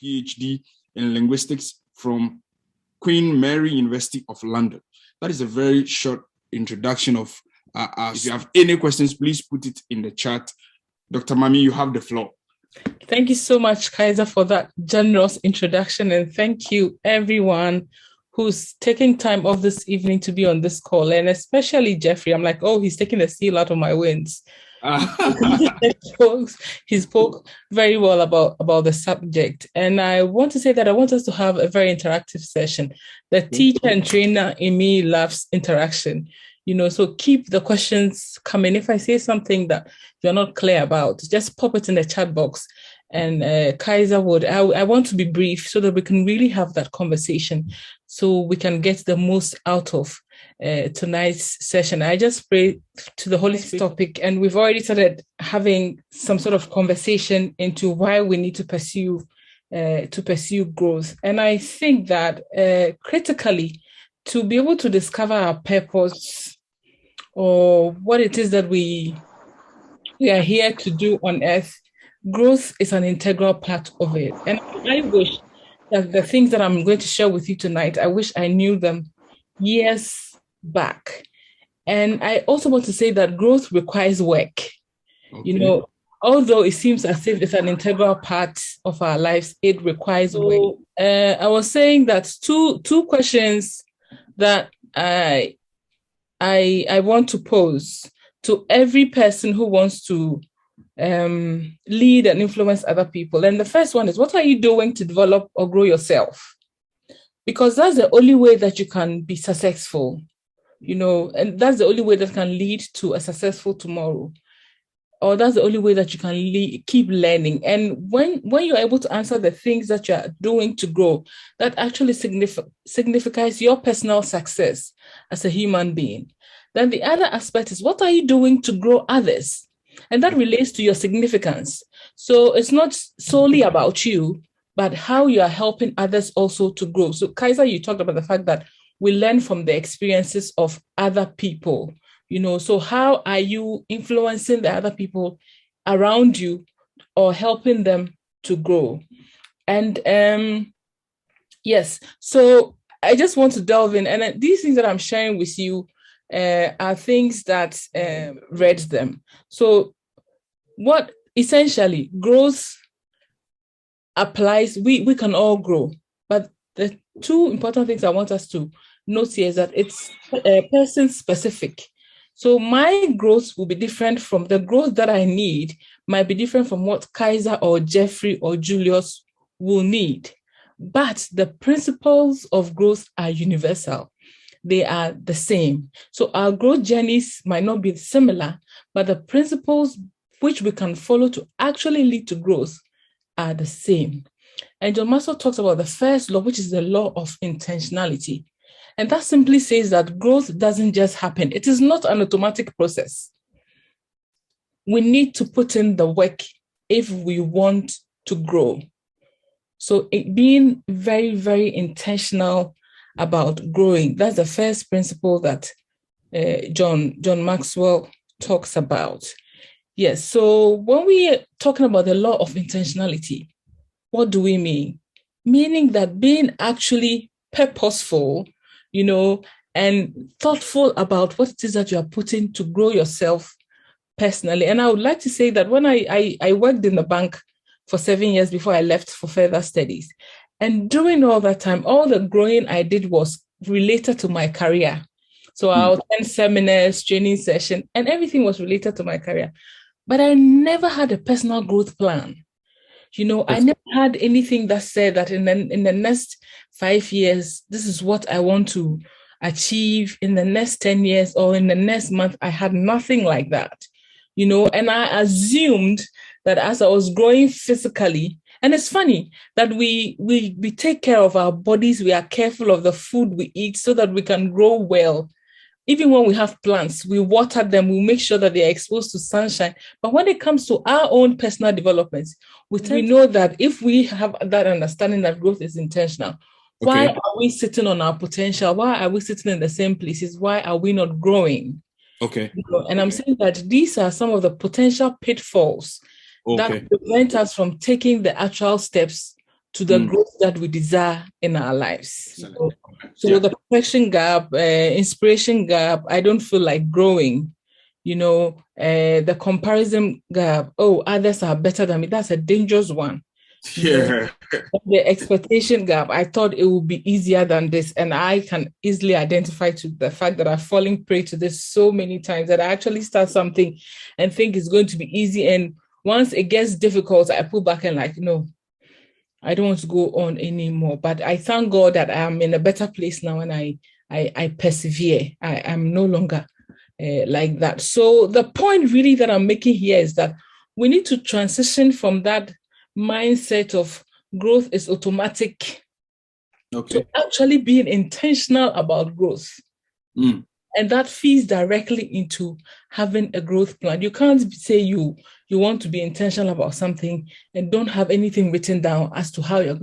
PhD in linguistics from Queen Mary University of London. That is a very short introduction of us. If you have any questions, please put it in the chat. Dr. Mami, you have the floor. Thank you so much, Kaiser, for that generous introduction. And thank you, everyone who's taking time off this evening to be on this call. And especially Jeffrey. I'm like, oh, he's taking the seal out of my wings. He spoke very well about the subject. And I want to say that I want us to have a very interactive session. The teacher and trainer in me loves interaction. So keep the questions coming. If I say something that you're not clear about, just pop it in the chat box. And Kaiser would, I want to be brief so that we can really have that conversation so we can get the most out of tonight's session. I just pray to the Holy Spirit topic, and we've already started having some sort of conversation into why we need to pursue growth. And I think that critically, to be able to discover our purpose or what it is that we are here to do on earth, growth is an integral part of it. And I wish that the things that I'm going to share with you tonight, I wish I knew them years back. And I also want to say that growth requires work. Okay. Although it seems as if it's an integral part of our lives, it requires work. I was saying that two questions that I want to pose to every person who wants to lead and influence other people. And the first one is, what are you doing to develop or grow yourself? Because that's the only way that you can be successful, and that's the only way that can lead to a successful tomorrow. Or that's the only way that you can keep learning. And when you're able to answer the things that you're doing to grow, that actually signifies your personal success as a human being. Then the other aspect is, what are you doing to grow others? And that relates to your significance. So it's not solely about you, but how you are helping others also to grow. So Kaiser, you talked about the fact that we learn from the experiences of other people. So how are you influencing the other people around you or helping them to grow? And yes, so I just want to delve in. And these things that I'm sharing with you are things that read them. So what essentially growth applies, we can all grow. But the two important things I want us to note here is that it's person specific. So my growth will be different from the growth that I need, might be different from what Kaiser or Jeffrey or Julius will need. But the principles of growth are universal. They are the same. So our growth journeys might not be similar, but the principles which we can follow to actually lead to growth are the same. And John Maxwell talks about the first law, which is the law of intentionality. And that simply says that growth doesn't just happen. It is not an automatic process. We need to put in the work if we want to grow. So being very, very intentional about growing, that's the first principle that John Maxwell talks about. Yes, so when we are talking about the law of intentionality, what do we mean? Meaning that being actually purposeful, and thoughtful about what it is that you are putting to grow yourself personally. And I would like to say that when I worked in the bank for 7 years before I left for further studies, and during all that time, all the growing I did was related to my career. So I attend seminars, training session, and everything was related to my career. But I never had a personal growth plan. I never had anything that said that in the next 5 years, this is what I want to achieve in the next 10 years or in the next month. I had nothing like that, and I assumed that as I was growing physically, and it's funny that we take care of our bodies, we are careful of the food we eat so that we can grow well. Even when we have plants, we water them, we make sure that they are exposed to sunshine. But when it comes to our own personal development, we know that if we have that understanding that growth is intentional, why are we sitting on our potential? Why are we sitting in the same places? Why are we not growing? And I'm saying that these are some of the potential pitfalls that prevent us from taking the actual steps to the growth that we desire in our lives. So the perfection gap, inspiration gap, I don't feel like growing. The comparison gap, others are better than me. That's a dangerous one. Yeah. The expectation gap, I thought it would be easier than this. And I can easily identify to the fact that I've fallen prey to this so many times that I actually start something and think it's going to be easy. And once it gets difficult, I pull back and like, no, I don't want to go on anymore. But I thank God that I'm in a better place now and I persevere. I am no longer like that. So the point really that I'm making here is that we need to transition from that mindset of growth is automatic to actually being intentional about growth. And that feeds directly into having a growth plan. You can't say you want to be intentional about something and don't have anything written down as to how you're going